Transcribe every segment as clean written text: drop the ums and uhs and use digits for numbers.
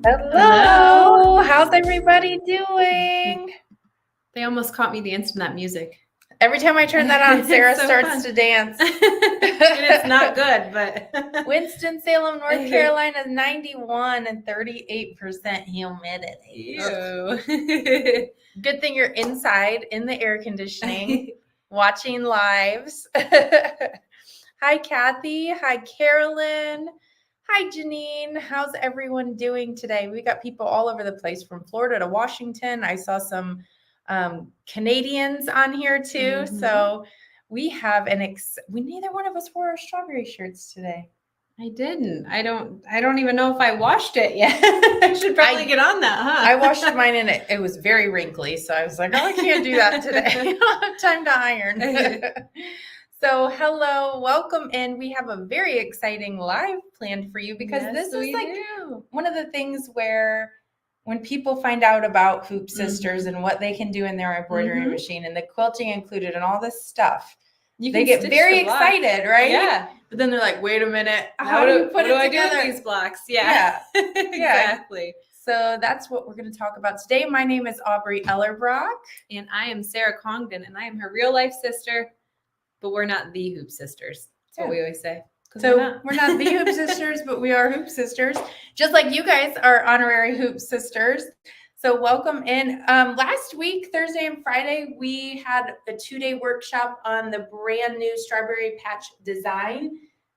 Hello. How's everybody doing? They almost caught me dancing that music. Every time I turn that on, Sarah so starts fun. to dance. And it's not good, but Winston-Salem, North Carolina is 91 and 38% humidity. Ew. Good thing you're inside in the air conditioning, watching lives. Hi, Kathy. Hi, Carolyn. Hi, Janine. How's everyone doing today? We got people all over the place from Florida to Washington. I saw some Canadians on here too. Mhm. So we have neither one of us wore our strawberry shirts today. I didn't. I don't even know if I washed it yet. I should probably get on that, huh? I washed mine and it was very wrinkly. So I was like, oh, I can't do that today. I don't have time to iron. So hello, welcome in. We have a very exciting live planned for you because this is like one of the things where when people find out about Hoop Sisters and what they can do in their embroidery machine and the quilting included and all this stuff, they get very excited, right? Yeah. But then they're like, wait a minute, how do you put it together? What do I do with these blocks? Yeah. Exactly. So that's what we're going to talk about today. My name is Aubrey Ellerbrock. And I am Sarah Congdon, and I am her real life sister, but we're not the Hoop Sisters. That's what we always say. So we're not the Hoop Sisters, but we are Hoop Sisters. Just like you guys are honorary Hoop Sisters. So welcome in. Last week, Thursday and Friday, we had a 2-day workshop on the brand new strawberry patch design.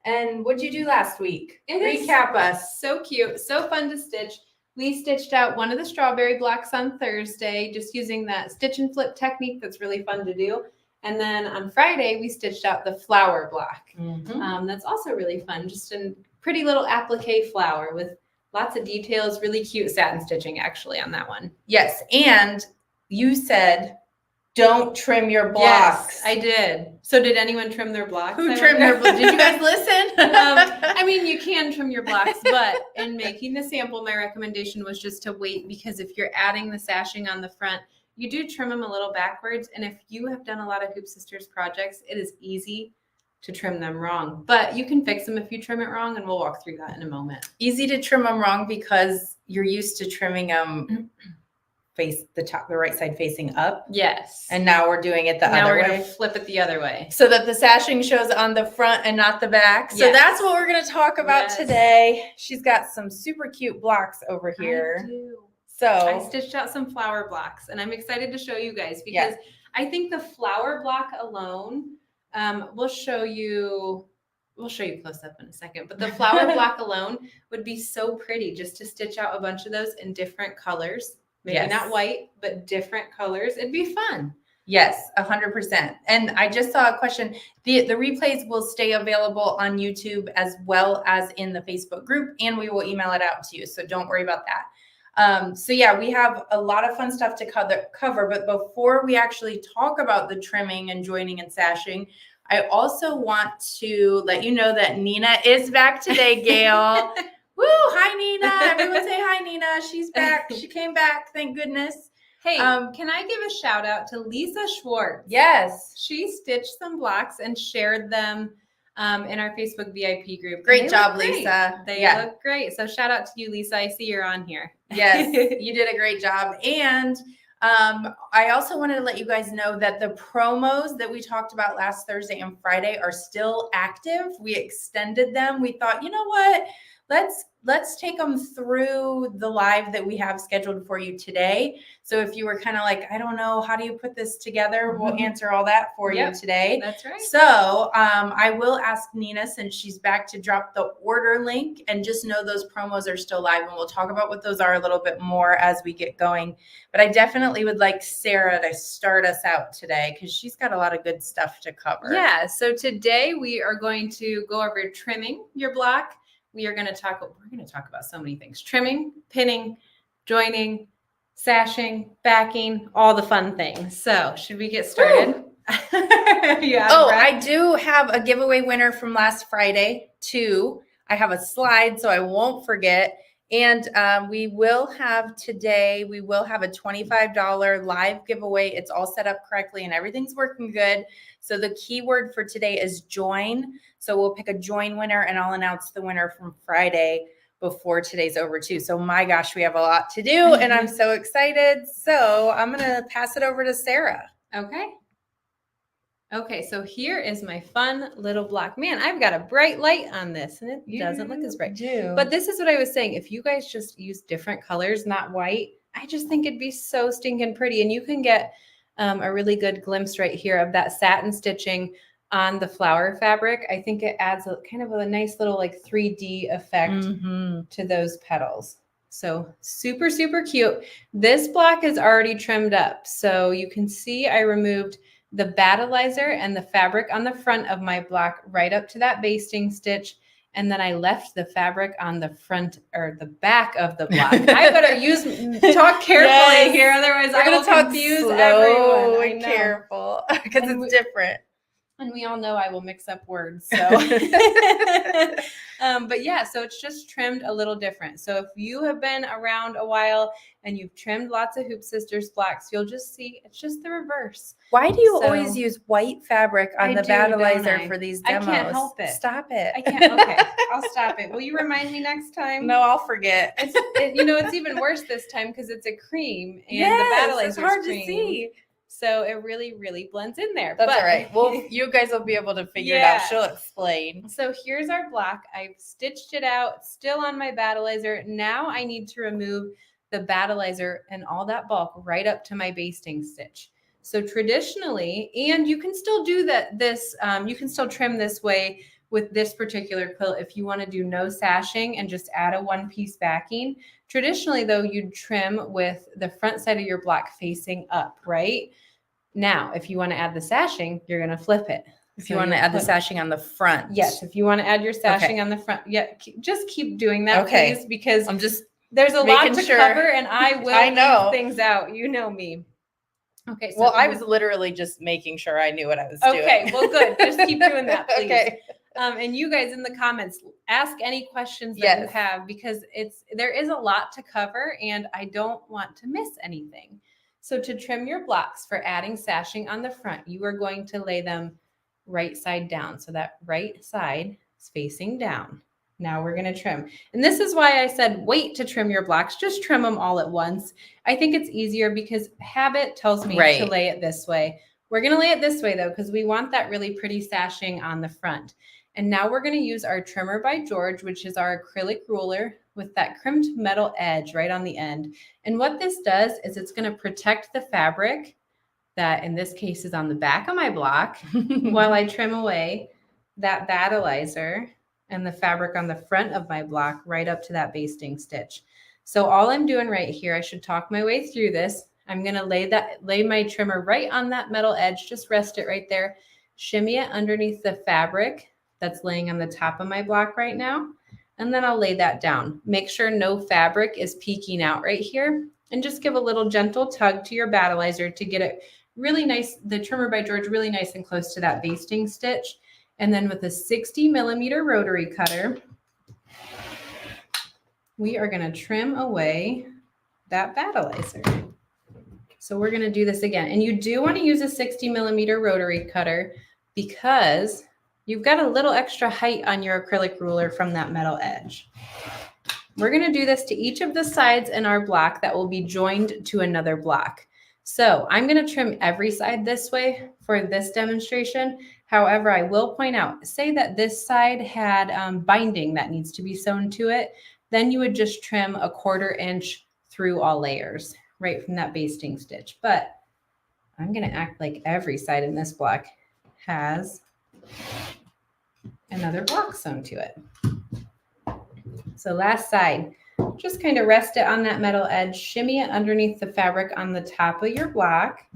And what'd you do last week? Recap us. So cute. So fun to stitch. We stitched out one of the strawberry blocks on Thursday, just using that stitch and flip technique that's really fun to do. And then on Friday, we stitched out the flower block. That's also really fun. Just a pretty little applique flower with lots of details, really cute satin stitching actually on that one. Yes. And you said, don't trim your blocks. Yes, I did. So did anyone trim their blocks? Who trimmed their blocks? Did you guys listen? I mean, you can trim your blocks, but in making the sample, my recommendation was just to wait because if you're adding the sashing on the front, you do trim them a little backwards. And if you have done a lot of Hoop Sisters projects, it is easy to trim them wrong. But you can fix them if you trim it wrong, and we'll walk through that in a moment. Easy to trim them wrong because you're used to trimming them face the right side facing up. Yes. And now we're doing it the other way. Now we're going to flip it the other way. So that the sashing shows on the front and not the back. So that's what we're going to talk about today. She's got some super cute blocks over here. I do. So I stitched out some flower blocks and I'm excited to show you guys because I think the flower block alone, we'll show you close up in a second, but the flower block alone would be so pretty just to stitch out a bunch of those in different colors. Maybe not white, but different colors. It'd be fun. Yes, 100%. And I just saw a question. The replays will stay available on YouTube as well as in the Facebook group, and we will email it out to you. So don't worry about that. So yeah, we have a lot of fun stuff to cover, but before we actually talk about the trimming and joining and sashing, I also want to let you know that Nina is back today, Gail. Woo! Hi, Nina. Everyone say hi, Nina. She's back. She came back. Thank goodness. Hey, can I give a shout out to Lisa Schwartz? Yes. She stitched some blocks and shared them in our Facebook VIP group. Great job, Lisa. They look great. So shout out to you, Lisa. I see you're on here. Yes, you did a great job. And I also wanted to let you guys know that the promos that we talked about last Thursday and Friday are still active. We extended them. We thought, you know what? Let's take them through the live that we have scheduled for you today. So if you were kind of like, I don't know, how do you put this together? We'll answer all that for you today. That's right. So I will ask Nina, since she's back, to drop the order link, and just know those promos are still live, and we'll talk about what those are a little bit more as we get going. But I definitely would like Sarah to start us out today because she's got a lot of good stuff to cover. Yeah. So today we are going to go over trimming your block. We're going to talk about so many things: trimming, pinning, joining, sashing, backing, all the fun things. So should we get started? I do have a giveaway winner from last Friday too. I have a slide so I won't forget. And we will have a $25 live giveaway. It's all set up correctly and everything's working good. So the keyword for today is join. So we'll pick a join winner and I'll announce the winner from Friday. before today's over too. So my gosh, we have a lot to do and I'm so excited. So I'm going to pass it over to Sarah. Okay. Okay, so here is my fun little block. Man, I've got a bright light on this and it doesn't look as bright. But this is what I was saying. If you guys just use different colors, not white, I just think it'd be so stinking pretty. And you can get a really good glimpse right here of that satin stitching on the flower fabric. I think it adds a kind of a nice little like 3D effect to those petals. So super, super cute. This block is already trimmed up. So you can see I removed the battleizer and the fabric on the front of my block right up to that basting stitch. And then I left the fabric on the front or the back of the block. I better talk carefully here, otherwise I will confuse everyone. I know. Careful, because it's different. And we all know I will mix up words. So, but yeah, so it's just trimmed a little different. So if you have been around a while and you've trimmed lots of Hoop Sisters blocks, you'll just see it's just the reverse. Why do you always use white fabric on the battleizer for these demos? I can't help it. Stop it. I can't. Okay, I'll stop it. Will you remind me next time? No, I'll forget. It's even worse this time because it's a cream and the battleizer is hard cream. To see. So it really, really blends in there. That's all right. Well, you guys will be able to figure it out. She'll explain. So here's our block. I've stitched it out, still on my battleizer. Now I need to remove the battleizer and all that bulk right up to my basting stitch. So traditionally, and you can still do that. You can still trim this way with this particular quilt if you want to do no sashing and just add a one-piece backing. Traditionally, though, you'd trim with the front side of your block facing up, right? Now, if you want to add the sashing, you're going to flip it. If you want to add the sashing on the front. Yes, if you want to add your sashing on the front. Yeah, just keep doing that, please, because there's a lot to cover and I will leave things out. You know me. Okay. So I was literally just making sure I knew what I was doing. Okay, well, good. Just keep doing that, please. Okay. And you guys in the comments, ask any questions that you have because there is a lot to cover and I don't want to miss anything. So to trim your blocks for adding sashing on the front, you are going to lay them right side down. So that right side is facing down. Now we're going to trim. And this is why I said wait to trim your blocks. Just trim them all at once. I think it's easier because habit tells me to lay it this way. We're going to lay it this way though, because we want that really pretty sashing on the front. And now we're going to use our Trimmer by George, which is our acrylic ruler with that crimped metal edge right on the end. And what this does is it's going to protect the fabric that in this case is on the back of my block while I trim away that battleizer and the fabric on the front of my block right up to that basting stitch. So all I'm doing right here, I should talk my way through this. I'm going to lay my trimmer right on that metal edge, just rest it right there, shimmy it underneath the fabric that's laying on the top of my block right now. And then I'll lay that down. Make sure no fabric is peeking out right here and just give a little gentle tug to your battleizer to get it really nice, the Trimmer by George, really nice and close to that basting stitch. And then with a 60mm rotary cutter, we are going to trim away that battleizer. So we're going to do this again. And you do want to use a 60mm rotary cutter because you've got a little extra height on your acrylic ruler from that metal edge. We're going to do this to each of the sides in our block that will be joined to another block. So I'm going to trim every side this way for this demonstration. However, I will point out, say that this side had binding that needs to be sewn to it, then you would just trim a 1/4 inch through all layers right from that basting stitch. But I'm going to act like every side in this block has another block sewn to it. So last side, just kind of rest it on that metal edge, shimmy it underneath the fabric on the top of your block,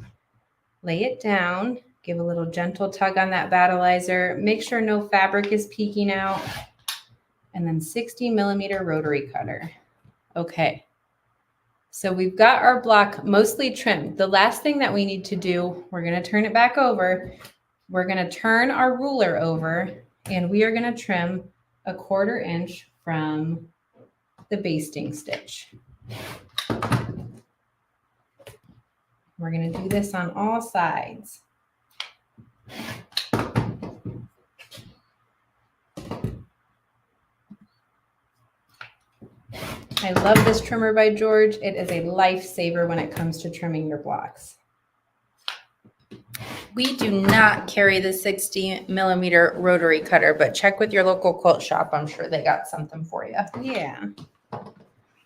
lay it down, give a little gentle tug on that battleizer, make sure no fabric is peeking out, and then 60mm rotary cutter. Okay, so we've got our block mostly trimmed. The last thing that we need to do, we're going to turn it back over. We're going to turn our ruler over and we are going to trim a 1/4 inch from the basting stitch. We're going to do this on all sides. I love this trimmer by George. It is a lifesaver when it comes to trimming your blocks. We do not carry the 60 millimeter rotary cutter, but check with your local quilt shop. I'm sure they got something for you. Yeah.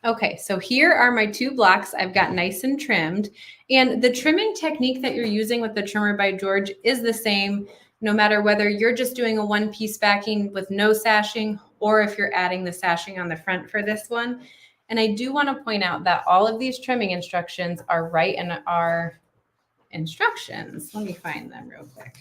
Okay, so here are my 2 blocks I've got nice and trimmed. And the trimming technique that you're using with the trimmer by George is the same, no matter whether you're just doing a one-piece backing with no sashing or if you're adding the sashing on the front for this one. And I do want to point out that all of these trimming instructions are right in our instructions. Let me find them real quick.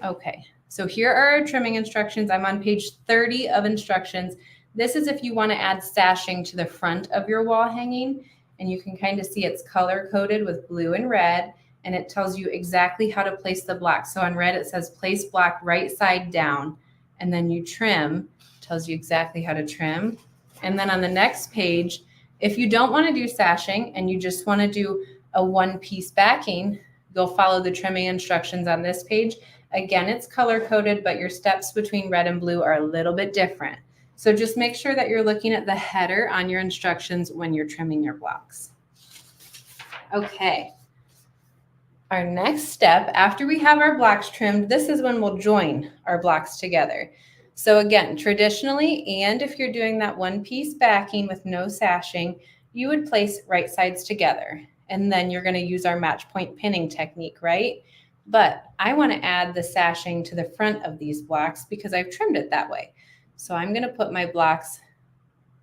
Okay, so here are our trimming instructions. I'm on page 30 of instructions. This is if you want to add sashing to the front of your wall hanging, and you can kind of see it's color coded with blue and red, and it tells you exactly how to place the block. So on red, it says place block right side down, and then you trim, tells you exactly how to trim. And then on the next page, if you don't want to do sashing and you just want to do a one-piece backing, go follow the trimming instructions on this page. Again, it's color coded, but your steps between red and blue are a little bit different. So just make sure that you're looking at the header on your instructions when you're trimming your blocks. Okay. Our next step, after we have our blocks trimmed, this is when we'll join our blocks together. So again, traditionally, and if you're doing that one-piece backing with no sashing, you would place right sides together. And then you're going to use our match point pinning technique, right? But I want to add the sashing to the front of these blocks because I've trimmed it that way. So I'm going to put my blocks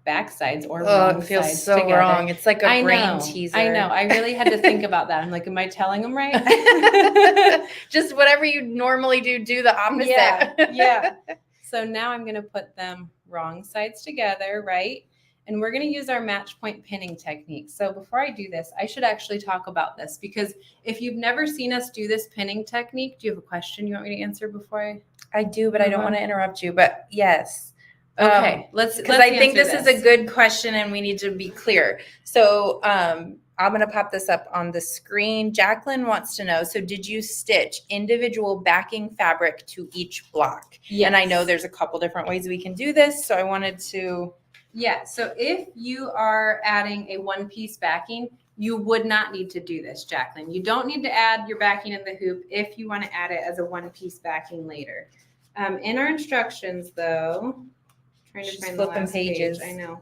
back sides or wrong it feels sides so together. wrong. It's like a I brain know, teaser. I know. I really had to think about that. I'm like, am I telling them right? Just whatever you normally do, do the opposite. Yeah. So now I'm going to put them wrong sides together, right? And we're going to use our match point pinning technique. So before I do this, I should actually talk about this because if you've never seen us do this pinning technique, do you have a question you want me to answer before I do, but I don't want to interrupt you. But yes. Okay, let's because I think this is a good question and we need to be clear. So I'm going to pop this up on the screen. Jacqueline wants to know, so did you stitch individual backing fabric to each block? Yes. And I know there's a couple different ways we can do this, so I wanted to. Yeah, so if you are adding a one-piece backing, you would not need to do this, Jacqueline. You don't need to add your backing in the hoop if you want to add it as a one-piece backing later. In our instructions, though, trying to find the last pages. I know.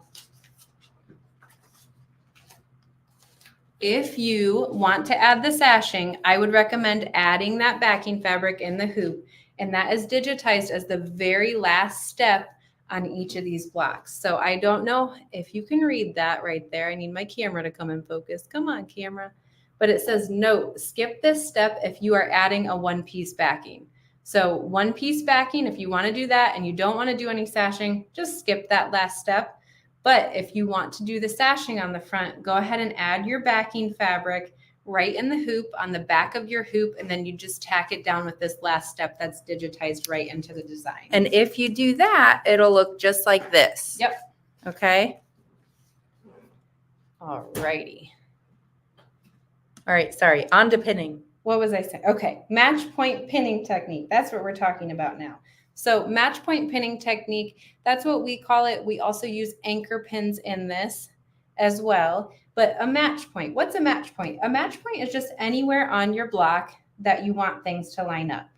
If you want to add the sashing, I would recommend adding that backing fabric in the hoop, and that is digitized as the very last step on each of these blocks. So I don't know if you can read that right there. I need my camera to come in focus. Come on, camera. But it says, note, skip this step if you are adding a one-piece backing. So one-piece backing, if you want to do that and you don't want to do any sashing, just skip that last step. But if you want to do the sashing on the front, go ahead and add your backing fabric right in the hoop on the back of your hoop, and then you just tack it down with this last step that's digitized right into the design. And if you do that, it'll look just like this. Yep. Okay. All righty. All right. Sorry. On to pinning. What was I saying? Okay. Match point pinning technique. That's what we're talking about now. So match point pinning technique, that's what we call it. We also use anchor pins in this as well. But a match point, what's a match point? A match point is just anywhere on your block that you want things to line up.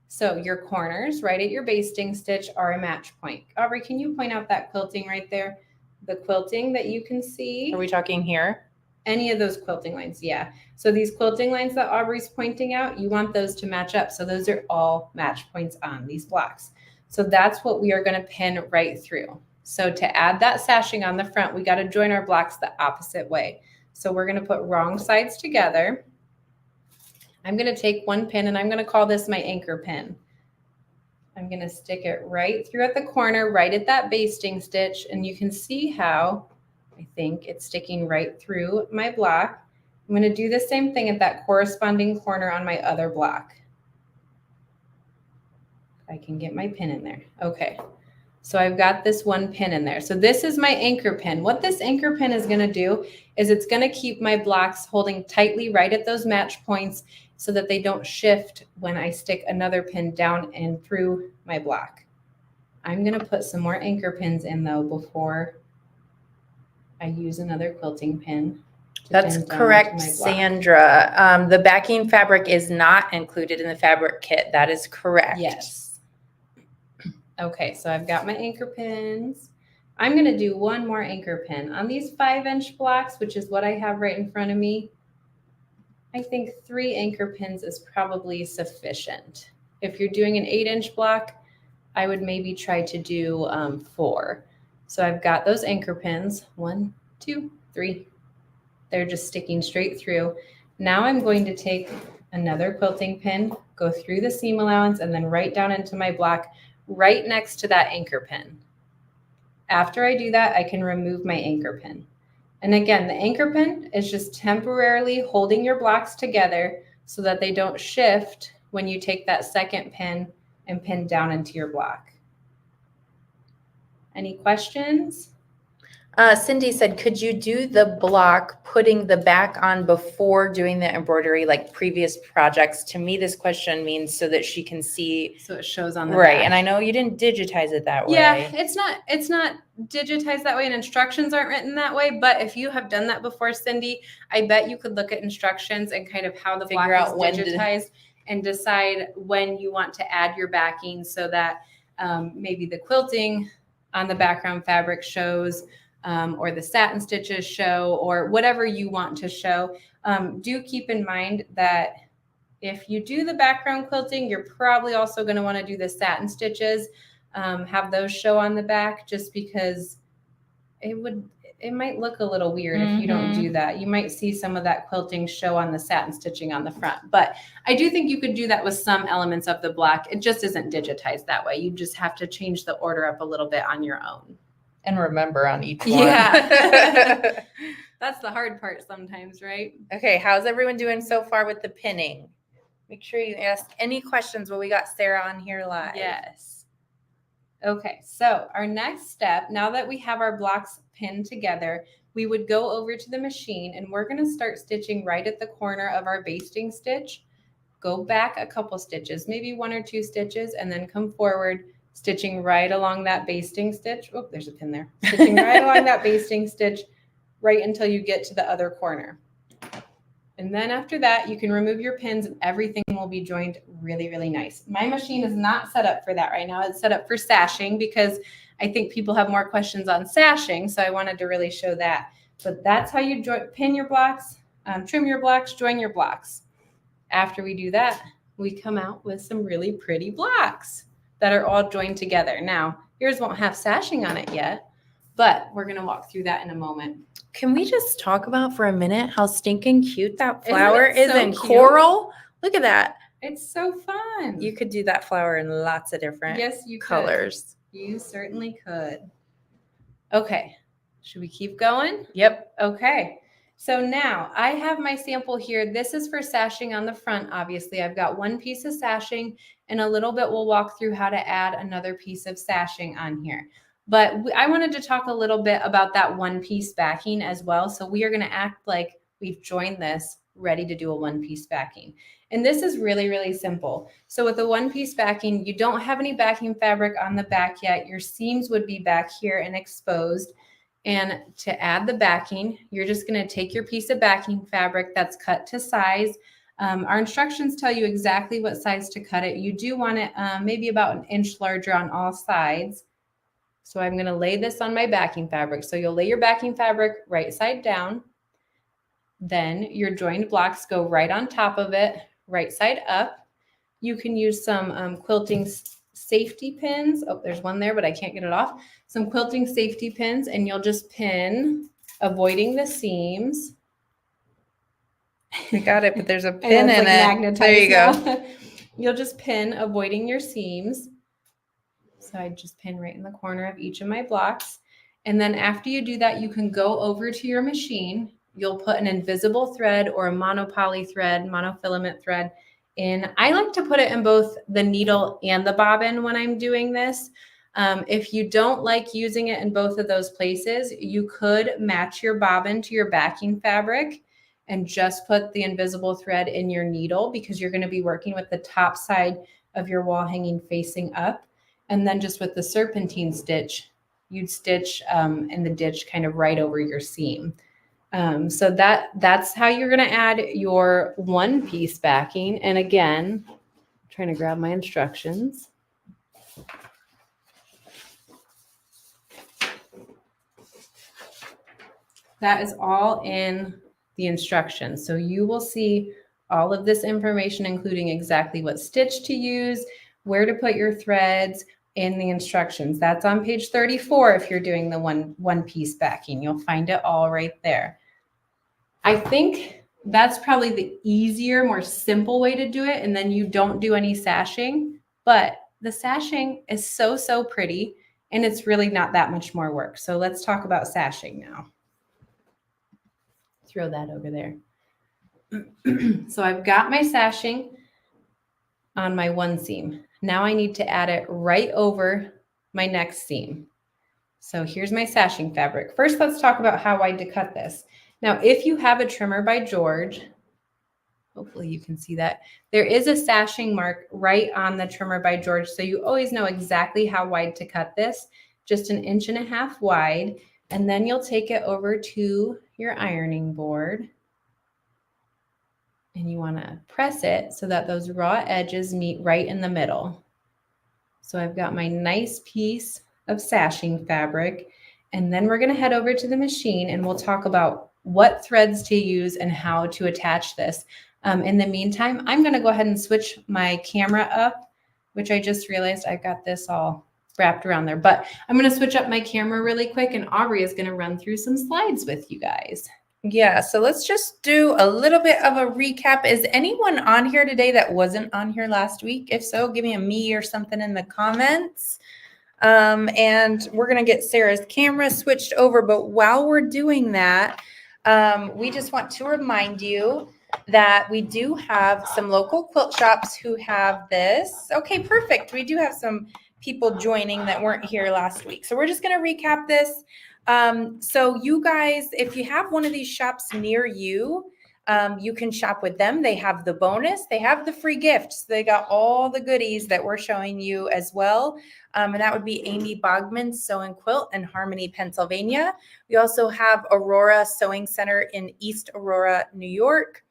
So your corners right at your basting stitch are a match point. Aubrey, can you point out that quilting right there? The quilting that you can see. Are we talking here? Any of those quilting lines, yeah. So these quilting lines that Aubrey's pointing out, you want those to match up. So those are all match points on these blocks. So that's what we are going to pin right through. So to add that sashing on the front, we got to join our blocks the opposite way. So we're going to put wrong sides together. I'm going to take one pin and I'm going to call this my anchor pin. I'm going to stick it right through at the corner, right at that basting stitch. And you can see how I think it's sticking right through my block. I'm going to do the same thing at that corresponding corner on my other block. I can get my pin in there. Okay. So I've got this one pin in there. So this is my anchor pin. What this anchor pin is going to do is it's going to keep my blocks holding tightly right at those match points so that they don't shift when I stick another pin down and through my block. I'm going to put some more anchor pins in though before I use another quilting pin. That's correct, Sandra. The backing fabric is not included in the fabric kit. That is correct. Yes. Okay, so I've got my anchor pins. I'm going to do one more anchor pin. On these 5-inch blocks, which is what I have right in front of me, I think 3 anchor pins is probably sufficient. If you're doing an 8-inch block, I would maybe try to do 4. So I've got those anchor pins, 1, 2, 3. They're just sticking straight through. Now I'm going to take another quilting pin, go through the seam allowance, and then right down into my block right next to that anchor pin. After I do that, I can remove my anchor pin. And again, the anchor pin is just temporarily holding your blocks together so that they don't shift when you take that second pin and pin down into your block. Any questions? Cindy said, could you do the block putting the back on before doing the embroidery like previous projects? To me, this question means so that she can see. So it shows on the right. back. And I know you didn't digitize it that way. Yeah, it's not digitized that way and instructions aren't written that way. But if you have done that before, Cindy, I bet you could look at instructions and kind of how the block is digitized and decide when you want to add your backing so that maybe the quilting on the background fabric shows or the satin stitches show or whatever you want to show. Do keep in mind that if you do the background quilting, you're probably also going to want to do the satin stitches, have those show on the back just because it might look a little weird if you don't do that. You might see some of that quilting show on the satin stitching on the front. But I do think you could do that with some elements of the block. It just isn't digitized that way. You just have to change the order up a little bit on your own. And remember on each one. Yeah. That's the hard part sometimes, right? Okay, how's everyone doing so far with the pinning? Make sure you ask any questions. Well, we got Sarah on here live. Yes. Okay, so our next step, now that we have our blocks pinned together, we would go over to the machine and we're going to start stitching right at the corner of our basting stitch. Go back a couple stitches, maybe 1 or 2 stitches, and then come forward, stitching right along that basting stitch. Oh, there's a pin there. Stitching right along that basting stitch right until you get to the other corner. And then after that, you can remove your pins and everything will be joined really, really nice. My machine is not set up for that right now. It's set up for sashing because I think people have more questions on sashing. So I wanted to really show that. But that's how you pin your blocks, trim your blocks, join your blocks. After we do that, we come out with some really pretty blocks that are all joined together. Now, yours won't have sashing on it yet, but we're going to walk through that in a moment. Can we just talk about for a minute how stinking cute that flower Isn't it is so in cute? coral? Look at that. It's so fun. You could do that flower in lots of different colors. You certainly could. Okay. Should we keep going? Yep. Okay. So now I have my sample here. This is for sashing on the front. Obviously, I've got 1 piece of sashing. In a little bit, we'll walk through how to add another piece of sashing on here. But I wanted to talk a little bit about that 1 piece backing as well. So we are going to act like we've joined this, ready to do a 1 piece backing. And this is really, really simple. So with a 1 piece backing, you don't have any backing fabric on the back yet. Your seams would be back here and exposed. And to add the backing, you're just going to take your piece of backing fabric that's cut to size. Our instructions tell you exactly what size to cut it. You do want it maybe about 1 inch larger on all sides. So I'm going to lay this on my backing fabric. So you'll lay your backing fabric right side down. Then your joined blocks go right on top of it, right side up. You can use some quilting safety pins. Oh, there's one there, but I can't get it off. Some quilting safety pins, and you'll just pin, avoiding the seams. We got it, but there's a pin in it. Magnetized there you go. You'll just pin, avoiding your seams. So I just pin right in the corner of each of my blocks. And then after you do that, you can go over to your machine. You'll put an invisible thread or a monopoly thread, monofilament thread in. I like to put it in both the needle and the bobbin when I'm doing this. If you don't like using it in both of those places, you could match your bobbin to your backing fabric and just put the invisible thread in your needle because you're going to be working with the top side of your wall hanging facing up. And then just with the serpentine stitch, you'd stitch in the ditch kind of right over your seam. So that's how you're going to add your one piece backing. And again, I'm trying to grab my instructions. That is all in the instructions. So you will see all of this information, including exactly what stitch to use, where to put your threads in the instructions. That's on page 34 if you're doing the one piece backing. You'll find it all right there. I think that's probably the easier, more simple way to do it. And then you don't do any sashing, but the sashing is so pretty and it's really not that much more work. So let's talk about sashing now. Throw that over there. So I've got my sashing on my one seam. Now I need to add it right over my next seam. So here's my sashing fabric. First, let's talk about how wide to cut this. Now, if you have a trimmer by George, hopefully you can see that, there is a sashing mark right on the trimmer by George. So you always know exactly how wide to cut this, just 1.5 inches wide. And then you'll take it over to your ironing board. And you want to press it so that those raw edges meet right in the middle. So I've got my nice piece of sashing fabric. And then we're going to head over to the machine and we'll talk about what threads to use and how to attach this. In the meantime, I'm going to go ahead and switch my camera up, which I just realized I've got this all wrapped around there. But I'm going to switch up my camera really quick and Aubrey is going to run through some slides with you guys. Yeah, so let's just do a little bit of a recap. Is anyone on here today that wasn't on here last week? If so, give me a me or something in the comments. And we're going to get Sarah's camera switched over. But while we're doing that, we just want to remind you that we do have some local quilt shops who have this. Okay, perfect. We do have some people joining that weren't here last week. So we're just going to recap this. So you guys, if you have one of these shops near you, you can shop with them. They have the bonus, they have the free gifts. They got all the goodies that we're showing you as well. And that would be Amy Bogman's Sew and Quilt in Harmony, Pennsylvania. We also have Aurora Sewing Center in East Aurora, New York.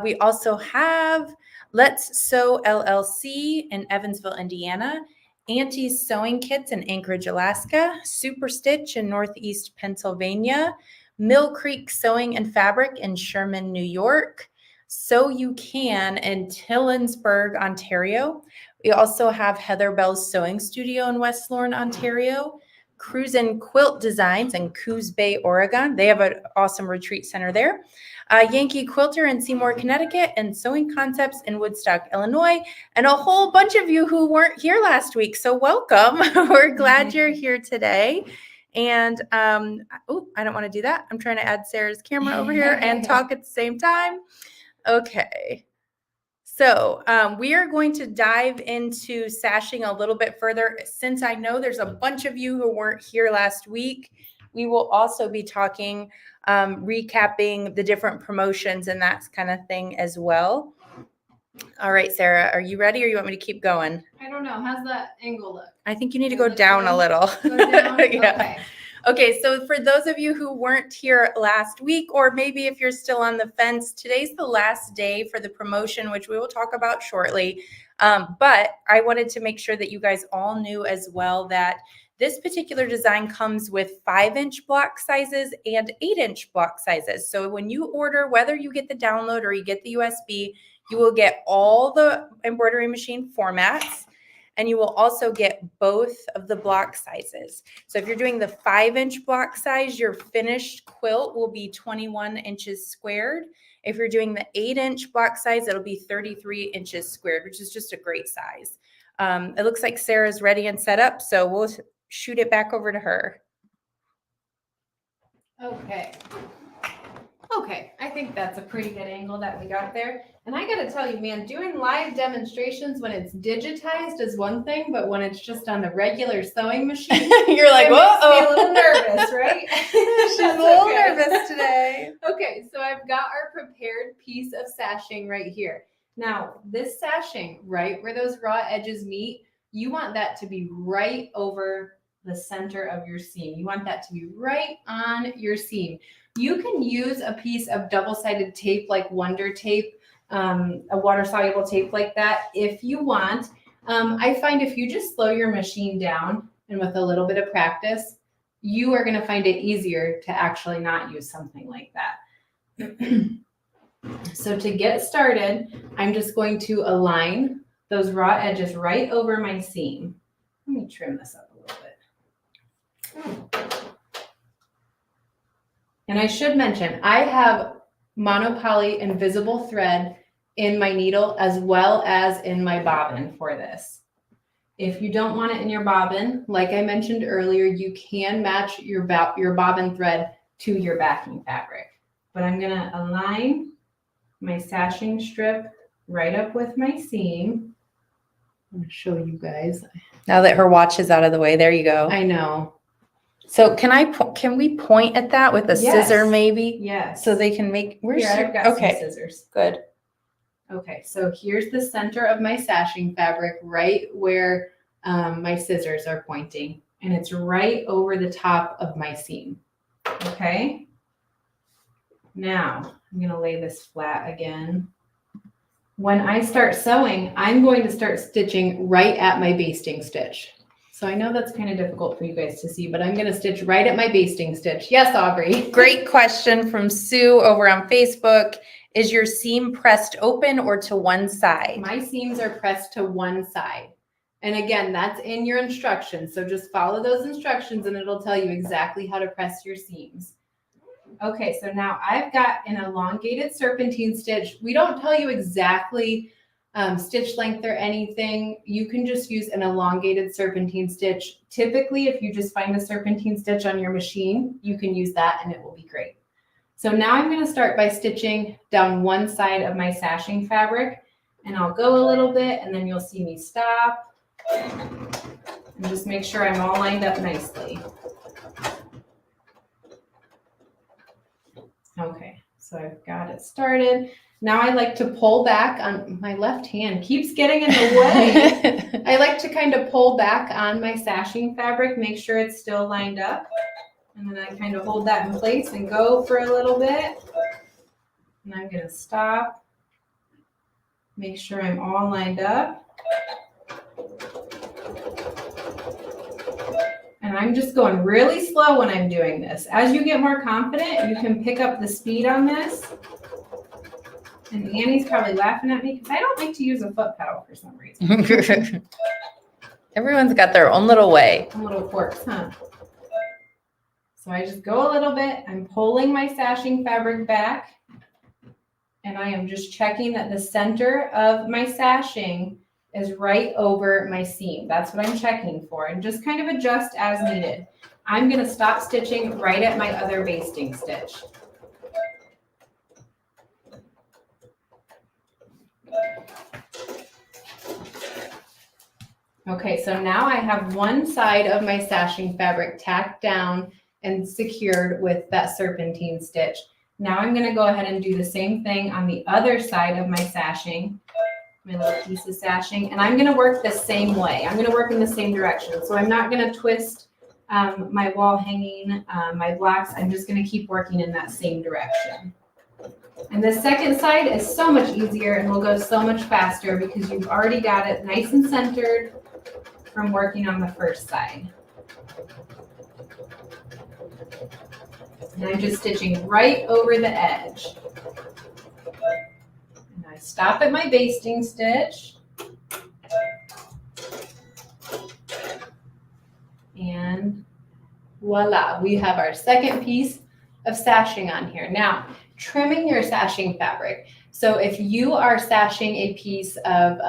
We also have Let's Sew LLC in Evansville, Indiana. Auntie's Sewing Kits in Anchorage, Alaska. Super Stitch in Northeast Pennsylvania. Mill Creek Sewing and Fabric in Sherman, New York. Sew You Can in Tillensburg, Ontario. We also have Heather Bell's Sewing Studio in West Lorne, Ontario. Cruisin' Quilt Designs in Coos Bay, Oregon. They have an awesome retreat center there. Yankee Quilter in Seymour, Connecticut, and Sewing Concepts in Woodstock, Illinois, and a whole bunch of you who weren't here last week. So welcome. We're glad you're here today. And oh, I don't want to do that. I'm trying to add Sarah's camera over here and talk at the same time. Okay. So we are going to dive into sashing a little bit further. Since I know there's a bunch of you who weren't here last week, we will also be talking, recapping the different promotions and that kind of thing as well. All right, Sarah, are you ready or you want me to keep going? I don't know. How's that angle look? I think you need to go down a little. Go down? Yeah. Okay. Okay, so for those of you who weren't here last week, or maybe if you're still on the fence, today's the last day for the promotion, which we will talk about shortly. But I wanted to make sure that you guys all knew as well that this particular design comes with 5-inch block sizes and 8-inch block sizes. So when you order, whether you get the download or you get the USB, you will get all the embroidery machine formats. And you will also get both of the block sizes. So if you're doing the 5-inch block size, your finished quilt will be 21 inches squared. If you're doing the 8-inch block size, it'll be 33 inches squared, which is just a great size. It looks like Sarah's ready and set up, so we'll shoot it back over to her. Okay, I think that's a pretty good angle that we got there. And I got to tell you, man, doing live demonstrations when it's digitized is one thing, but when it's just on the regular sewing machine, you're like, whoa, makes me a little nervous, right? She's a little nervous today. Okay, so I've got our prepared piece of sashing right here. Now, this sashing, right where those raw edges meet, you want that to be right over the center of your seam. You want that to be right on your seam. You can use a piece of double-sided tape like Wonder Tape, a water-soluble tape like that if you want. I find if you just slow your machine down and with a little bit of practice, you are going to find it easier to actually not use something like that. So to get started, I'm just going to align those raw edges right over my seam. Let me trim this up a little bit. And I should mention, I have monopoly invisible thread in my needle as well as in my bobbin for this. If you don't want it in your bobbin, like I mentioned earlier, you can match your bobbin thread to your backing fabric. But I'm gonna align my sashing strip right up with my seam. I'm gonna show you guys. Now that her watch is out of the way, there you go. I know. So can we point at that with a scissor maybe? Yes. So they can make, Here, I've got some scissors. Good. Okay, so here's the center of my sashing fabric, right where my scissors are pointing, and it's right over the top of my seam. Okay. Now I'm gonna lay this flat again. When I start sewing, I'm going to start stitching right at my basting stitch. So I know that's kind of difficult for you guys to see, but I'm going to stitch right at my basting stitch. Yes, Aubrey. Great question from Sue over on Facebook. Is your seam pressed open or to one side? My seams are pressed to one side. And again, that's in your instructions. So just follow those instructions and it'll tell you exactly how to press your seams. Okay, so now I've got an elongated serpentine stitch. We don't tell you exactly stitch length or anything. You can just use an elongated serpentine stitch. Typically, if you just find a serpentine stitch on your machine, you can use that and it will be great. So now I'm going to start by stitching down one side of my sashing fabric, and I'll go a little bit and then you'll see me stop and just make sure I'm all lined up nicely. Okay, so I've got it started. Now I like to pull back on my left hand, keeps getting in the way. I like to kind of pull back on my sashing fabric, make sure it's still lined up. And then I kind of hold that in place and go for a little bit. And I'm going to stop, make sure I'm all lined up. And I'm just going really slow when I'm doing this. As you get more confident, you can pick up the speed on this. And Annie's probably laughing at me because I don't like to use a foot pedal for some reason. Everyone's got their own little way. Little quirks, huh? So I just go a little bit. I'm pulling my sashing fabric back. And I am just checking that the center of my sashing is right over my seam. That's what I'm checking for, and just kind of adjust as needed. I'm going to stop stitching right at my other basting stitch. Okay, so now I have one side of my sashing fabric tacked down and secured with that serpentine stitch. Now I'm going to go ahead and do the same thing on the other side of my sashing. My little piece of sashing, and I'm going to work the same way. I'm going to work in the same direction. So I'm not going to twist my wall hanging, my blocks. I'm just going to keep working in that same direction. And the second side is so much easier and will go so much faster because you've already got it nice and centered from working on the first side. And I'm just stitching right over the edge. I stop at my basting stitch and voila, we have our second piece of sashing on here. Now, trimming your sashing fabric. So if you are sashing a piece of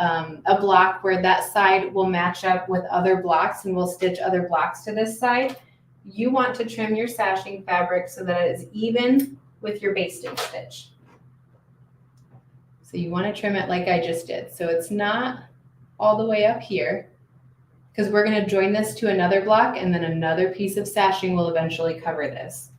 a block where that side will match up with other blocks and will stitch other blocks to this side, you want to trim your sashing fabric so that it is even with your basting stitch. So you want to trim it like I just did. So it's not all the way up here because we're going to join this to another block and then another piece of sashing will eventually cover this.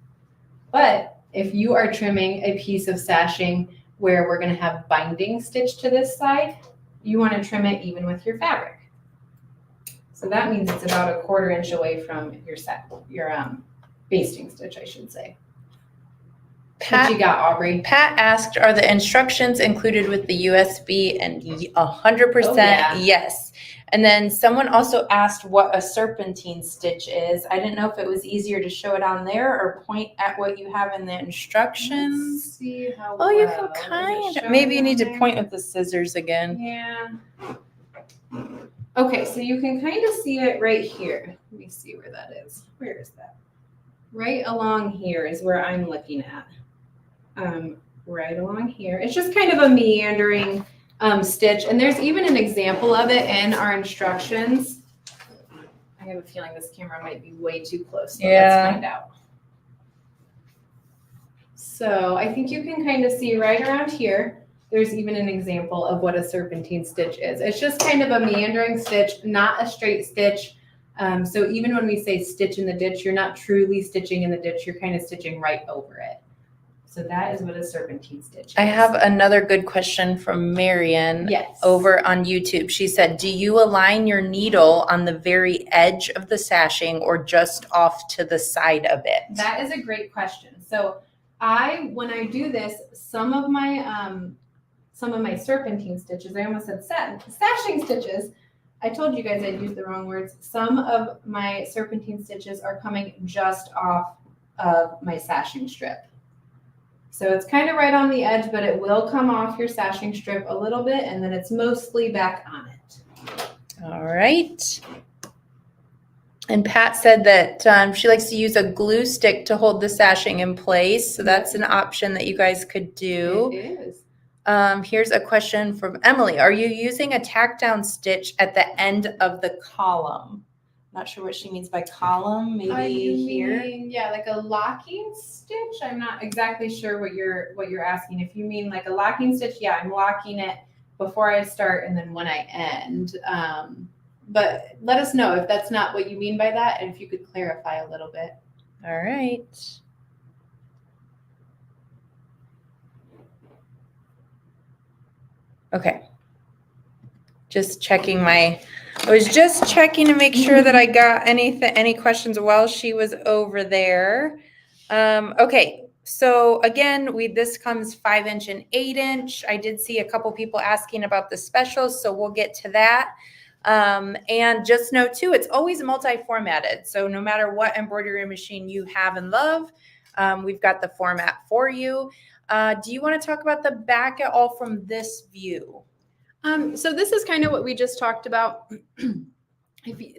But if you are trimming a piece of sashing where we're going to have binding stitch to this side, you want to trim it even with your fabric. So that means it's about 1/4 inch away from your basting stitch, I should say. What you got, Aubrey? Pat asked, are the instructions included with the USB? And 100% yes. And then someone also asked what a serpentine stitch is. I didn't know if it was easier to show it on there or point at what you have in the instructions. Let's see how Oh, you can kind of, maybe you need to point with the scissors again. Yeah. Okay, so you can kind of see it right here. Let me see where that is. Where is that? Right along here is where I'm looking at. Right along here. It's just kind of a meandering stitch, and there's even an example of it in our instructions. I have a feeling this camera might be way too close, so let's find out. So I think you can kind of see right around here, there's even an example of what a serpentine stitch is. It's just kind of a meandering stitch, not a straight stitch. So even when we say stitch in the ditch, you're not truly stitching in the ditch, you're kind of stitching right over it. So that is what a serpentine stitch is. I have another good question from Marian over on YouTube. She said, do you align your needle on the very edge of the sashing or just off to the side of it? That is a great question. So when I do this, some of my serpentine stitches, I almost said sashing stitches. I told you guys I'd use the wrong words. Some of my serpentine stitches are coming just off of my sashing strip. So it's kind of right on the edge, but it will come off your sashing strip a little bit, and then it's mostly back on it. All right. And Pat said that she likes to use a glue stick to hold the sashing in place. So that's an option that you guys could do. It is. Here's a question from Emily. Are you using a tack down stitch at the end of the column? Not sure what she means by column. Maybe here. Yeah, like a locking stitch. I'm not exactly sure what you're asking. If you mean like a locking stitch, yeah, I'm locking it before I start and then when I end. But let us know if that's not what you mean by that, and if you could clarify a little bit. All right. Okay. Just checking I was just checking to make sure that I got any questions while she was over there. Okay. So again, this comes 5-inch and 8-inch. I did see a couple people asking about the specials, so we'll get to that. And just know too, it's always multi-formatted. So no matter what embroidery machine you have and love, we've got the format for you. Do you want to talk about the back at all from this view? So this is kind of what we just talked about.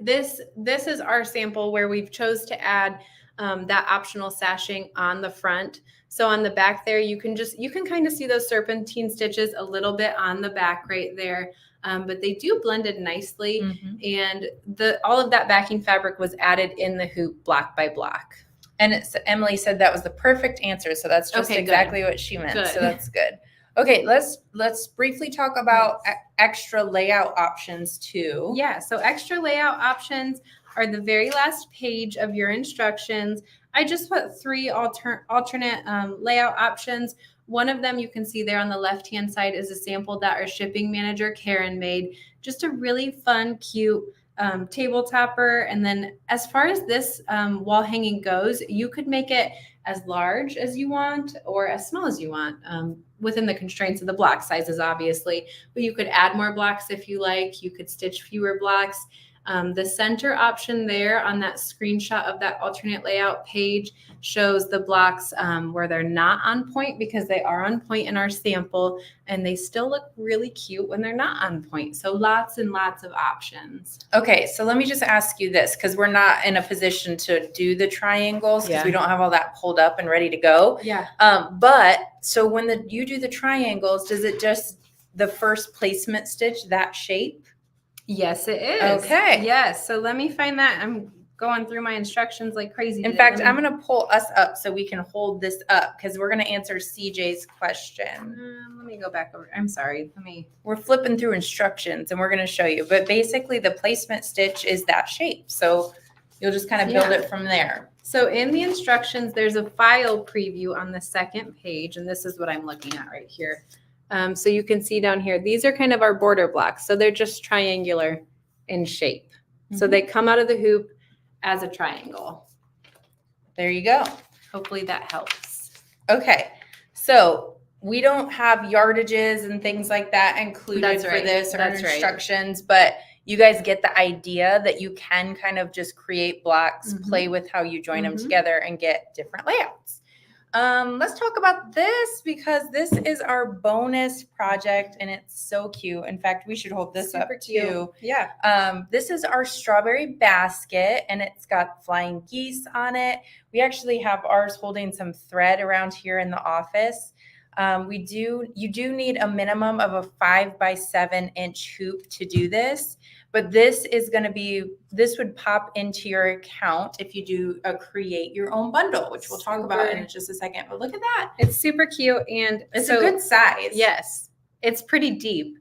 This is our sample where we've chose to add that optional sashing on the front. So on the back there, you can kind of see those serpentine stitches a little bit on the back right there. But they do blend it nicely. And all of that backing fabric was added in the hoop block by block. And Emily said that was the perfect answer. So that's just exactly what she meant. Good. So that's good. Okay, let's briefly talk about extra layout options too. Yeah, so extra layout options are the very last page of your instructions. I just put 3 alternate layout options. One of them you can see there on the left-hand side is a sample that our shipping manager, Karen, made. Just a really fun, cute table topper. And then as far as this wall hanging goes, you could make it as large as you want or as small as you want within the constraints of the block sizes, obviously. But you could add more blocks if you like. You could stitch fewer blocks. The center option there on that screenshot of that alternate layout page shows the blocks where they're not on point, because they are on point in our sample and they still look really cute when they're not on point. So lots and lots of options. Okay, so let me just ask you this, because we're not in a position to do the triangles because we don't have all that pulled up and ready to go. Yeah. But so when you do the triangles, does it just the first placement stitch that shape? Yes, it is. Okay. Yes. So let me find that. I'm going through my instructions like crazy. In fact, I'm going to pull us up so we can hold this up because we're going to answer CJ's question. Let me go back over. I'm sorry. We're flipping through instructions and we're going to show you. But basically, the placement stitch is that shape. So you'll just kind of build it from there. So in the instructions, there's a file preview on the second page. And this is what I'm looking at right here. So you can see down here, these are kind of our border blocks. So they're just triangular in shape. So they come out of the hoop as a triangle. There you go. Hopefully that helps. Okay, so we don't have yardages and things like that included That's for right. this or That's right. instructions, but you guys get the idea that you can kind of just create blocks, play with how you join them together, and get different layouts. Let's talk about this because this is our bonus project and it's so cute. In fact, we should hold this Super up cute. too. Yeah. This is our strawberry basket and it's got flying geese on it. We actually have ours holding some thread around here in the office. You do need a minimum of a 5x7-inch hoop to do this, but this would pop into your account if you do a create your own bundle, which we'll talk about in just a second. But look at that. It's super cute and It's a good size. Yes. It's pretty deep.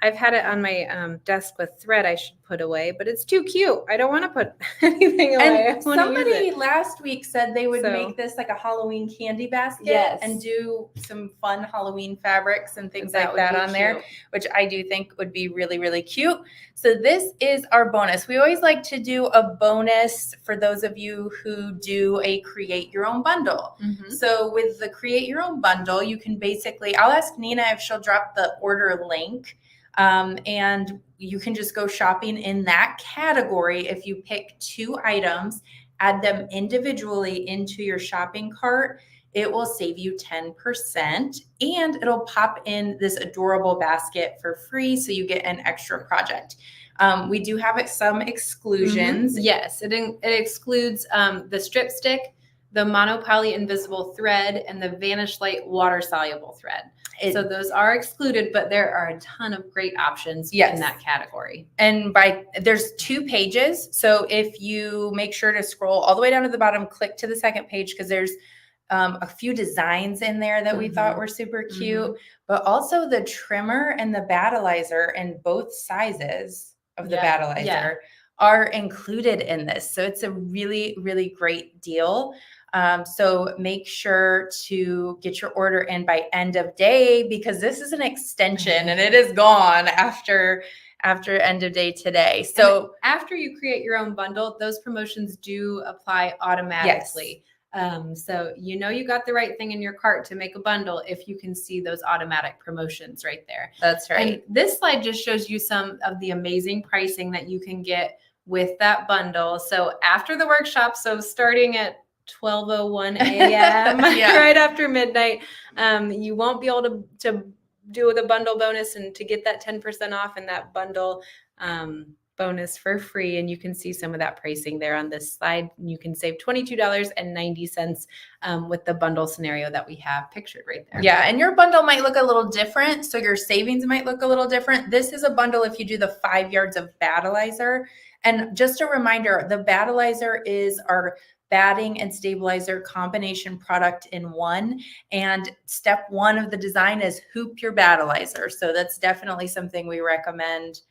I've had it on my desk with thread I should put away, but it's too cute. I don't want to put anything away. And somebody last week said they would make this like a Halloween candy basket and do some fun Halloween fabrics and things like that on there, which I do think would be really, really cute. So this is our bonus. We always like to do a bonus for those of you who do a create your own bundle. So with the create your own bundle, you can basically, I'll ask Nina if she'll drop the order link. And you can just go shopping in that category. If you pick 2 items, add them individually into your shopping cart, it will save you 10% and it'll pop in this adorable basket for free. So you get an extra project. We do have some exclusions. Yes, it excludes the strip stick, the monopoly invisible thread, and the Vanish Light water soluble thread. So those are excluded, but there are a ton of great options in that category. And there's 2 pages. So if you make sure to scroll all the way down to the bottom, click to the second page because there's a few designs in there that we thought were super cute, but also the trimmer and the battleizer in both sizes of the battleizer are included in this. So it's a really, really great deal. So make sure to get your order in by end of day because this is an extension and it is gone after end of day today. So after you create your own bundle, those promotions do apply automatically. So you got the right thing in your cart to make a bundle if you can see those automatic promotions right there. That's right. And this slide just shows you some of the amazing pricing that you can get with that bundle. So after the workshop, so starting at 12:01 a.m. right after midnight, you won't be able to do the bundle bonus and to get that 10% off and that bundle bonus for free. And you can see some of that pricing there on this slide. You can save $22.90 with the bundle scenario that we have pictured right there. Yeah, and your bundle might look a little different. So your savings might look a little different. This is a bundle if you do the 5 yards of battleizer. And just a reminder, the battleizer is our batting and stabilizer combination product in one. And step 1 of the design is hoop your battleizer. So that's definitely something we recommend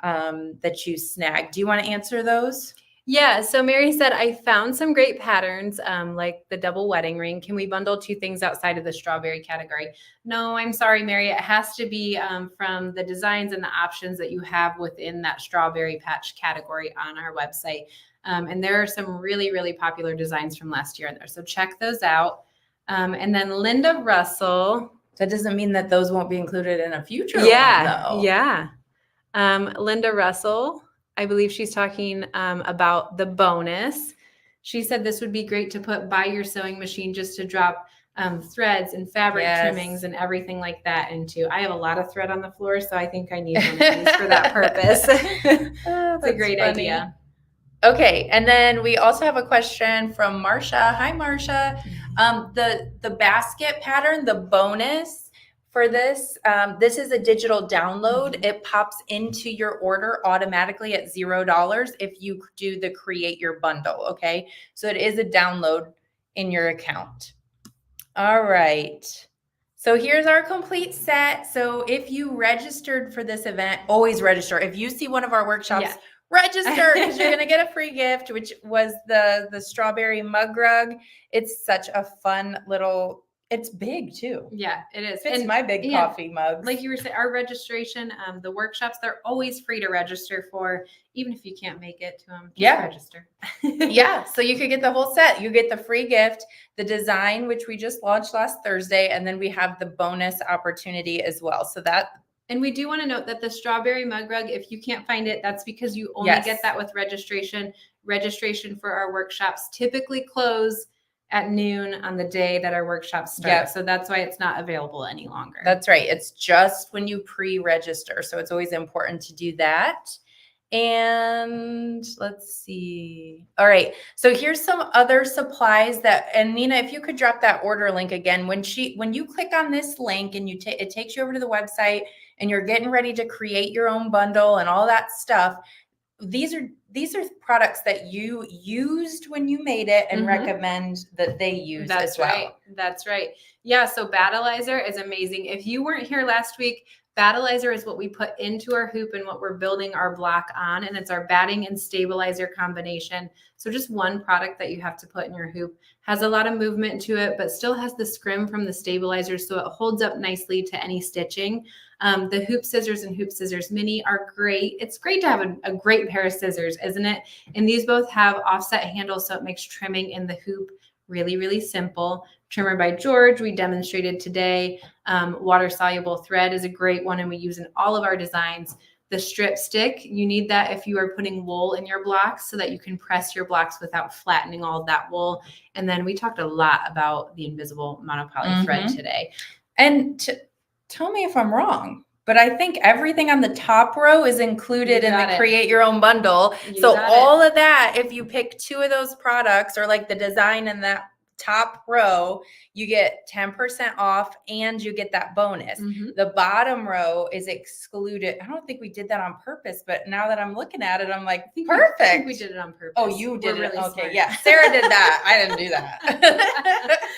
that you snag. Do you want to answer those? Yeah. So Mary said, I found some great patterns like the double wedding ring. Can we bundle 2 things outside of the strawberry category? No, I'm sorry, Mary. It has to be from the designs and the options that you have within that strawberry patch category on our website. And there are some really, really popular designs from last year in there. So check those out. And then Linda Russell. That doesn't mean that those won't be included in a future one, though. Yeah. Linda Russell, I believe she's talking about the bonus. She said this would be great to put by your sewing machine just to drop threads and fabric trimmings and everything like that into. I have a lot of thread on the floor, so I think I need one of these for that purpose. It's a great idea. Okay, and then we also have a question from Marsha. Hi, Marsha. The basket pattern, the bonus for this, this is a digital download. It pops into your order automatically at $0 if you do the create your bundle, okay? So it is a download in your account. All right. So here's our complete set. So if you registered for this event, always register. If you see one of our workshops, register because you're going to get a free gift, which was the strawberry mug rug. It's such a fun little It's big too. Yeah, it is. Fits And my big yeah, coffee mugs. like you were saying, our registration, the workshops, they're always free to register for, even if you can't make it to them. Just Yeah. register. Yeah, so you could get the whole set. You get the free gift, the design, which we just launched last Thursday, and then we have the bonus opportunity as well. So that. And we do want to note that the strawberry mug rug, if you can't find it, that's because you only Yes. get that with registration. Registration for our workshops typically close at noon on the day that our workshops start. Yeah. So that's why it's not available any longer. That's right. It's just when you pre-register. So it's always important to do that. And let's see. All right. So here's some other supplies that, and Nina, if you could drop that order link again, when you click on this link and it takes you over to the website and you're getting ready to create your own bundle and all that stuff. These are products that you used when you made it and recommend that they use as well. Right. That's right. Yeah. So Battleizer is amazing. If you weren't here last week, Battleizer is what we put into our hoop and what we're building our block on. And it's our batting and stabilizer combination. So just one product that you have to put in your hoop. Has a lot of movement to it, but still has the scrim from the stabilizer. So it holds up nicely to any stitching. The hoop scissors and hoop scissors mini are great. It's great to have a great pair of scissors, isn't it? And these both have offset handles, so it makes trimming in the hoop really, really simple. Trimmer by George, we demonstrated today. Water soluble thread is a great one, and we use in all of our designs. The strip stick, you need that if you are putting wool in your blocks so that you can press your blocks without flattening all of that wool. And then we talked a lot about the invisible monopoly thread today. And tell me if I'm wrong, but I think everything on the top row is included in the create your own bundle. So all of that, if you pick 2 of those products or like the design in that top row, you get 10% off and you get that bonus. The bottom row is excluded. I don't think we did that on purpose, but now that I'm looking at it, I'm like, perfect. I think we did it on purpose. Oh, you did it. Really okay. smart. Yeah. Sarah did that. I didn't do that.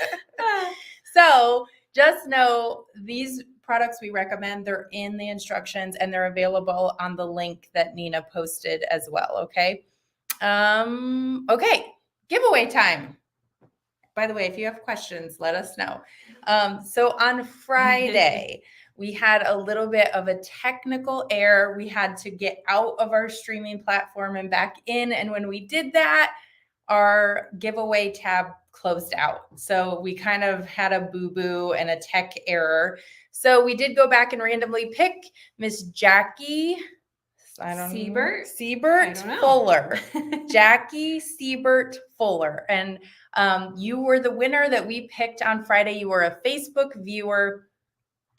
So just know these products we recommend, they're in the instructions and they're available on the link that Nina posted as well. Okay. Okay. Giveaway time. By the way, if you have questions, let us know. So on Friday, we had a little bit of a technical error. We had to get out of our streaming platform and back in. And when we did that, our giveaway tab closed out. So we kind of had a boo-boo and a tech error. So we did go back and randomly pick Miss Jackie Siebert Fuller. Jackie Siebert Fuller. And you were the winner that we picked on Friday. You were a Facebook viewer.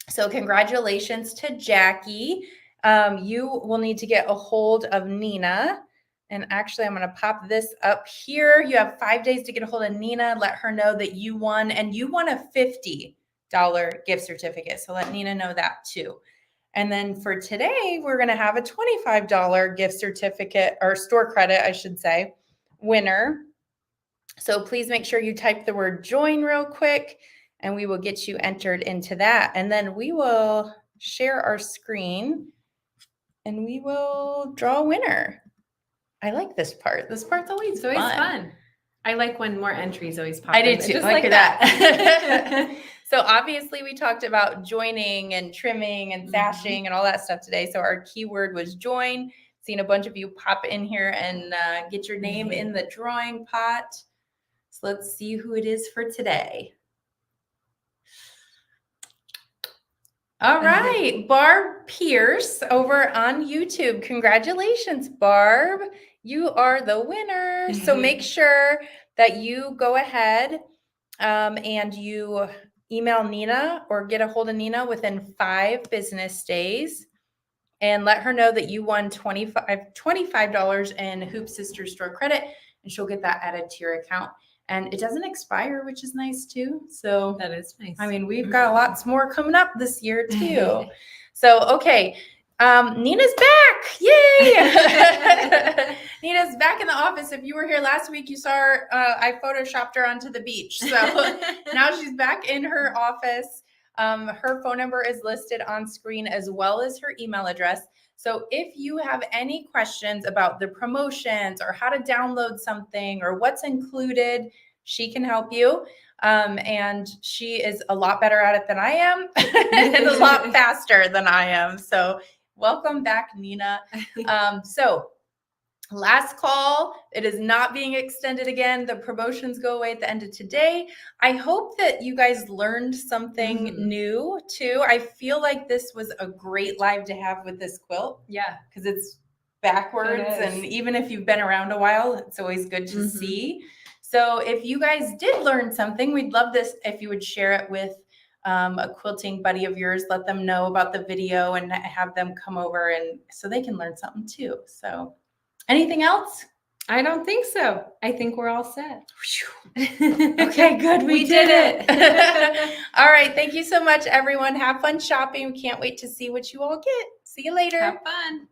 So congratulations to Jackie. You will need to get a hold of Nina. And actually, I'm going to pop this up here. You have 5 days to get a hold of Nina. Let her know that you won. And you won a $50 gift certificate. So let Nina know that too. And then for today, we're going to have a $25 gift certificate or store credit, I should say, winner. So please make sure you type the word join real quick and we will get you entered into that. And then we will share our screen and we will draw a winner. I like this part. This part's always fun. I like when more entries always pop I do in. too. Just like that. So obviously we talked about joining and trimming and sashing and all that stuff today. So our keyword was join. Seen a bunch of you pop in here and get your name in the drawing pot. So let's see who it is for today. All right, Barb Pierce over on YouTube. Congratulations, Barb. You are the winner. So make sure that you go ahead and you email Nina or get a hold of Nina within 5 business days and let her know that you won $25 in Hoop Sisters store credit, and she'll get that added to your account. And it doesn't expire, which is nice too. So that is nice. I mean, we've got lots more coming up this year too. So, okay. Nina's back. Yay. Nina's back in the office. If you were here last week, you saw her, I photoshopped her onto the beach. So now she's back in her office. Her phone number is listed on screen as well as her email address. So if you have any questions about the promotions or how to download something or what's included, she can help you. And she is a lot better at it than I am and a lot faster than I am. So welcome back, Nina. So last call. It is not being extended again. The promotions go away at the end of today. I hope that you guys learned something new too. I feel like this was a great live to have with this quilt. Yeah. Because it's backwards. And even if you've been around a while, it's always good to see. So if you guys did learn something, we'd love this if you would share it with a quilting buddy of yours. Let them know about the video and have them come over and so they can learn something too. So anything else? I don't think so. I think we're all set. Okay, good. We did it. All right. Thank you so much, everyone. Have fun shopping. We can't wait to see what you all get. See you later. Have fun.